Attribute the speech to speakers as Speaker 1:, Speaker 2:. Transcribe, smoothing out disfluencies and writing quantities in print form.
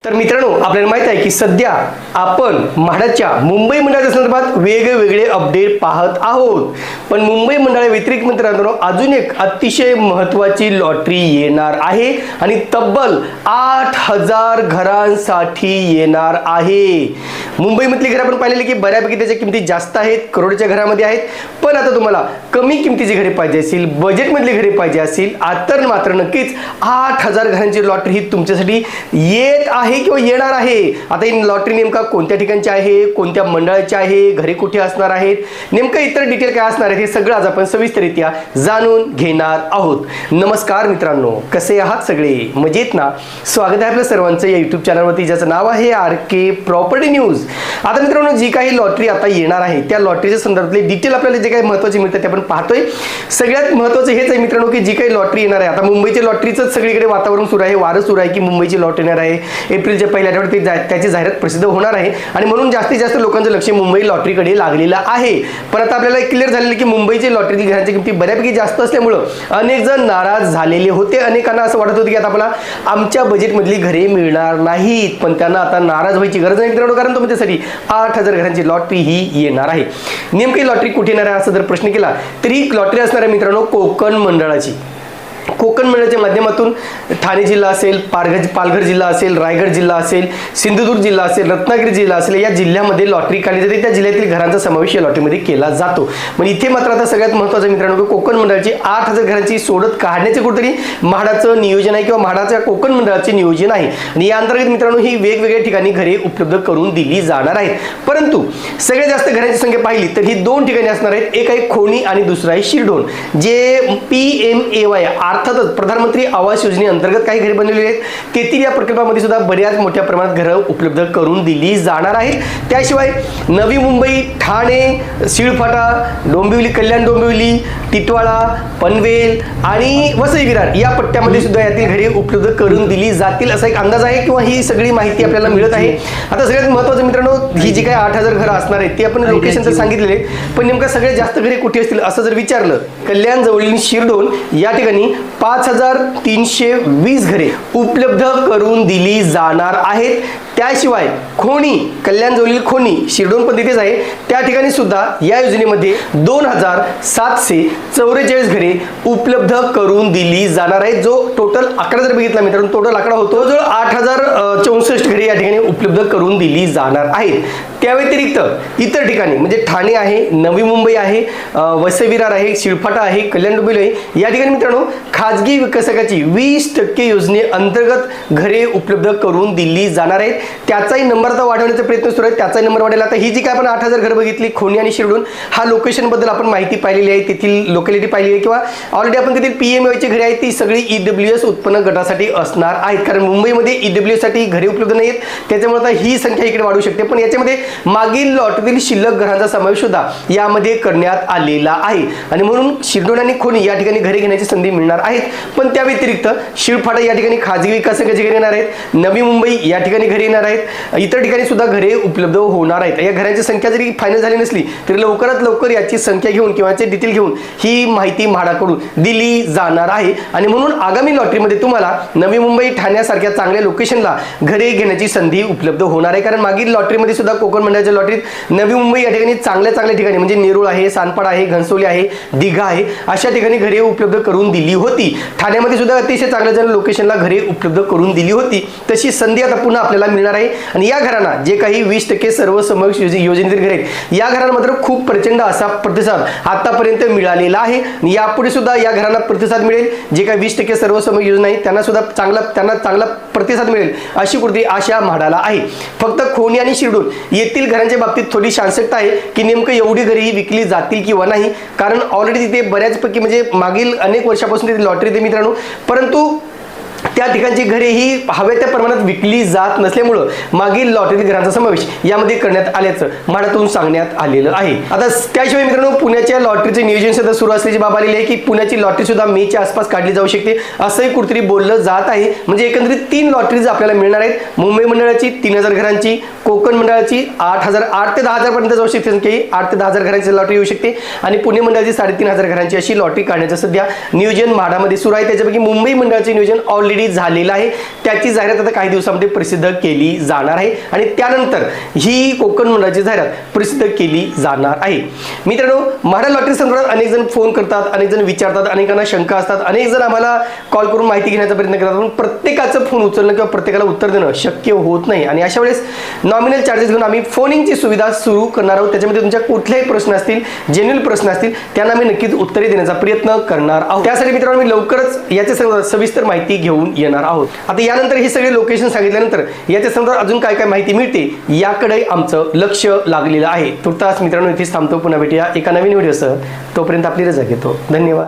Speaker 1: तर मित्रांनो, आपल्याला माहित आहे की सध्या आपण म्हाडाच्या मुंबई मंडळाच्या संदर्भात वेगवेगळे अपडेट पाहत आहोत. पण मुंबई मंडळा व्यतिरिक्त मित्रांनो अजून एक अतिशय महत्त्वाची लॉटरी येणार आहे आणि तब्बल 8,000 घरांसाठी येणार आहे. मुंबईमधली घरं आपण पाहिलेली की बऱ्यापैकी त्याच्या किमती जास्त आहेत, करोडच्या घरामध्ये आहेत. पण आता तुम्हाला कमी किमतीची घरे पाहिजे असतील, बजेटमधली घरे पाहिजे असतील, तर मात्र नक्कीच 8,000 घरांची लॉटरी ही तुमच्यासाठी येत आहे किंवा येणार आहे. आता ही लॉटरी नेमका कोणत्या ठिकाणची आहे, कोणत्या मंडळाची आहे, घरे कुठे असणार आहेत, नेमकं इतर डिटेल काय असणार आहे हे सगळं आज आपण सविस्तररित्या जाणून घेणार आहोत. नमस्कार मित्रांनो, कसे आहात सगळे? मजेत ना? स्वागत आहे आपल्या सर्वांचं या YouTube चॅनलवरती ज्याचं नाव आहे RK प्रॉपर्टी न्यूज. आता मित्रांनो, जी काही लॉटरी आता येणार आहे त्या लॉटरीच्या संदर्भातले डिटेल आपल्याला जे काही महत्त्वाचे मिळतात ते आपण पाहतोय. सगळ्यात महत्त्वाचं हेच आहे मित्रांनो की जी काही लॉटरी येणार आहे, आता मुंबईच्या लॉटरीचं सगळीकडे वातावरण सुरू आहे, वारं सुरू आहे की मुंबईची लॉटरी येणार आहे. एप्रिलच्या पहिल्या आठवड्यात त्याची जाहिरात प्रसिद्ध होणार आहे आणि म्हणून जास्तीत जास्त लोकांचं लक्ष मुंबई लॉटरीकडे लागलेलं आहे. पण आता आपल्याला क्लिअर झालेलं की मुंबईची लॉटरीतील घरांची किमती बऱ्यापैकी जास्त असल्यामुळं अनेक जण नाराज झालेले होते. अनेकांना असं वाटत होतं की आता आपल्याला आमच्या बजेटमधली घरे मिळणार नाहीत. पण त्यांना आता नाराज व्हायची गरज नाही मित्रांनो, कारण तुमच्यासाठी 8,000 घरांची लॉटरी ही येणार आहे. नेमकी लॉटरी कुठे येणार आहे असा जर प्रश्न केला तर ही लॉटरी असणार आहे मित्रांनो कोकण मंडळाची. कोकण मंडळाच्या माध्यमातून ठाणे जिल्हा असेल, पालघर जिल्हा असेल, रायगड जिल्हा असेल, सिंधुदुर्ग जिल्हा असेल, रत्नागिरी जिल्हा असेल, या जिल्ह्यामध्ये लॉटरी काढली जाते. त्या जिल्ह्यातील घरांचा समावेश या लॉटरीमध्ये केला जातो. पण इथे मात्र आता सगळ्यात महत्त्वाचं मित्रांनो की कोकण मंडळाची 8,000 घरांची सोडत काढण्याचे कुठेतरी म्हाडाचं नियोजन आहे किंवा म्हाडाच्या कोकण मंडळाचे नियोजन आहे. आणि या अंतर्गत मित्रांनो ही वेगवेगळ्या ठिकाणी घरे उपलब्ध करून दिली जाणार आहेत. परंतु सगळ्यात जास्त घरांची संख्या पाहिली तर ही दोन ठिकाणी असणार आहेत. एक आहे खोणी आणि दुसरं आहे शिरढोण. जे PMAY अर्थातच प्रधानमंत्री आवास योजनेअंतर्गत काही घरे बनवलेली आहेत. तेथील या प्रकल्पामध्ये सुद्धा बऱ्याच मोठ्या प्रमाणात घरं उपलब्ध करून दिली जाणार आहेत. त्याशिवाय नवी मुंबई, ठाणे, शिळफाटा, डोंबिवली, कल्याण डोंबिवली, टिटवाळा, पनवेल आणि वसई विरार या पट्ट्यामध्ये सुद्धा यातील घरे उपलब्ध करून दिली जातील असा एक अंदाज आहे किंवा ही सगळी माहिती आपल्याला मिळत आहे. आता सगळ्यात महत्त्वाचं मित्रांनो, ही जी काही 8,000 घरं असणार आहेत ते आपण लोकेशन तर सांगितलेले, पण नेमकं सगळ्यात जास्त घरे कुठे असतील असं जर विचारलं, कल्याण जवळील शिरढोण या ठिकाणी 5,320 घरे उपलब्ध करून दिली जाणार आहेत. त्याशिवाय खोणी, कल्याण जवळील खोणी, शिरढोण पण तिथेच आहे, त्या ठिकाणी सुद्धा या योजनेमध्ये 2,744 घरे उपलब्ध करून दिली जाणार आहेत. जो टोटल आकडा जर बघितला मित्रांनो, टोटल आकडा होतो जो 8,064 घरे या ठिकाणी उपलब्ध करून दिली जाणार आहेत. त्या व्यतिरिक्त इतर ठिकाणी म्हणजे ठाणे आहे, नवी मुंबई आहे, वसई विरार आहे, शिळफाटा आहे, कल्याण डोंबिवली आहे, या ठिकाणी मित्रांनो खाजगी विकासकाची 20% योजनेअंतर्गत घरे उपलब्ध करून दिली जाणार आहेत. त्याचाही नंबर आता वाढवण्याचा प्रयत्न सुरू आहे, त्याचाही नंबर वाढेल. आता ही जी काय आपण 8,000 घरं बघितली खोणी आणि शिरढोण, हा लोकेशन बद्दल आपण माहिती पाहिलेली आहे, तेथील लोकॅलिटी पाहिली आहे किंवा ऑलरेडी आपण तेथील PMAY ची घरे आहेत ती सगळी EWS उत्पन्न गटासाठी असणार आहेत. कारण मुंबईमध्ये EWS साठी घरे उपलब्ध नाहीत, त्याच्यामुळे आता ही संख्या इकडे वाढू शकते. पण याच्यामध्ये मागील लॉटरीतील शिल्लक घरांचा समावेश सुद्धा यामध्ये करण्यात आलेला आहे आणि म्हणून शिरढोण आणि खोणी या ठिकाणी घरे घेण्याची संधी मिळणार आहेत. पण त्या व्यतिरिक्त शिळफाटा या ठिकाणी खाजगी विकासकाची घरे येणार आहेत, नवी मुंबई या ठिकाणी घरे येणार आहेत, इतर ठिकाणी सुद्धा घरे उपलब्ध होणार आहेत. या घरांची संख्या जरी फायनल झाली नसली तरी लवकरात लवकर याची संख्या घेऊन किंवा याचे डिटेल घेऊन ही माहिती म्हाडाकडून दिली जाणार आहे. आणि म्हणून आगामी लॉटरीमध्ये तुम्हाला नवी मुंबई, ठाण्यासारख्या चांगल्या लोकेशनला घरे घेण्याची संधी उपलब्ध होणार आहे. कारण मागील लॉटरीमध्ये सुद्धा कोकण मंडळाच्या लॉटरीत नवी मुंबई या ठिकाणी चांगल्या ठिकाणी म्हणजे नेरूळ आहे, सानपाडा आहे, घनसोली आहे, दिघा आहे, अशा ठिकाणी घरे उपलब्ध करून दिली होती. ठाण्यामध्ये सुद्धा अतिशय चांगल्या लोकेशनला घरे उपलब्ध करून दिली होती. तशी संधी आता पुन्हा आपल्याला मिळणार आहे. आणि या घरांना जे काही 20% सर्वसमावेश योजनेतील घरे आहेत, या घरांना मात्र खूप प्रचंड असा प्रतिसाद आतापर्यंत मिळालेला आहे. यापुढे सुद्धा या घरांना प्रतिसाद मिळेल. जे काही 20% सर्वसमावेश योजना आहेत त्यांना सुद्धा चांगला प्रतिसाद मिळेल अशी कुठली आशा म्हाडाला आहे. फक्त खोणी आणि शिरढोण येथील घरांच्या बाबतीत थोडी शांतता आहे की नेमकं एवढी घरे ही विकली जातील किंवा नाही, कारण ऑलरेडी तिथे बऱ्याचपैकी म्हणजे मागील अनेक वर्षापासून तिथे लॉटरी देते मित्रांनो, परंतु त्या ठिकाणची घरे ही हव्या त्या प्रमाणात विकली जात नसल्यामुळं मागील लॉटरी घरांचा समावेश यामध्ये करण्यात आल्याचं म्हाडातून सांगण्यात आलेलं आहे. आता त्याशिवाय मित्रांनो पुण्याच्या लॉटरीचे नियोजन सुद्धा सुरू असल्याची बाब आलेली आहे की पुण्याची लॉटरी सुद्धा मेच्या आसपास काढली जाऊ शकते असंही कुठेतरी बोललं जात आहे. म्हणजे एकंदरीत 3 लॉटरीज आपल्याला मिळणार आहेत. मुंबई मंडळाची 3,000 घरांची, कोकण मंडळाची 8,000 ते 10,000 पर्यंत जाऊ शकते संख्या, 8 ते 10,000 घरांची लॉटरी येऊ शकते आणि पुणे मंडळाची 3,500 घरांची अशी लॉटरी काढण्याचं सध्या नियोजन म्हाडामध्ये सुरू आहे. त्याच्यापैकी मुंबई मंडळाचे नियोजन ऑलरेडी झालेला आहे त्याची जाहिरात आता काही दिवसांमध्ये प्रसिद्ध केली जाणार आहे आणि त्यानंतर ही कोकण मंडळाची जाहिरात प्रसिद्ध केली जाणार आहे. मित्रांनो, म्हाडा लॉटरी संदर्भात अनेक जण फोन करतात, अनेक जण विचारतात, अनेकांना शंका असतात, अनेक जण आम्हाला कॉल करून माहिती घेण्याचा प्रयत्न करतात, पण प्रत्येकाचं फोन उचलणं किंवा प्रत्येकाला उत्तर देणं शक्य होत नाही आणि अशा वेळेस नॉमिनल चार्जेस घेऊन आम्ही फोनिंगची सुविधा सुरू करणार आहोत. त्याच्यामध्ये तुमच्या कुठलेही प्रश्न असतील, जेन्युइन प्रश्न असतील, त्यांना मी नक्कीच उत्तरे देण्याचा प्रयत्न करणार आहोत. त्यासाठी मित्रांनो, मी लवकरच याच्या संदर्भात सविस्तर माहिती घेऊन येणार आहोत. आता यानंतर हे सगळे लोकेशन सांगितल्यानंतर याच्या संदर्भात अजून काय काय माहिती मिळते याकडे आमचं लक्ष लागलेलं आहे. तुर्तास मित्रांनो इथेच थांबतो. पुन्हा भेटूया एका नवीन व्हिडिओसह. तोपर्यंत आपली रजा घेतो. धन्यवाद.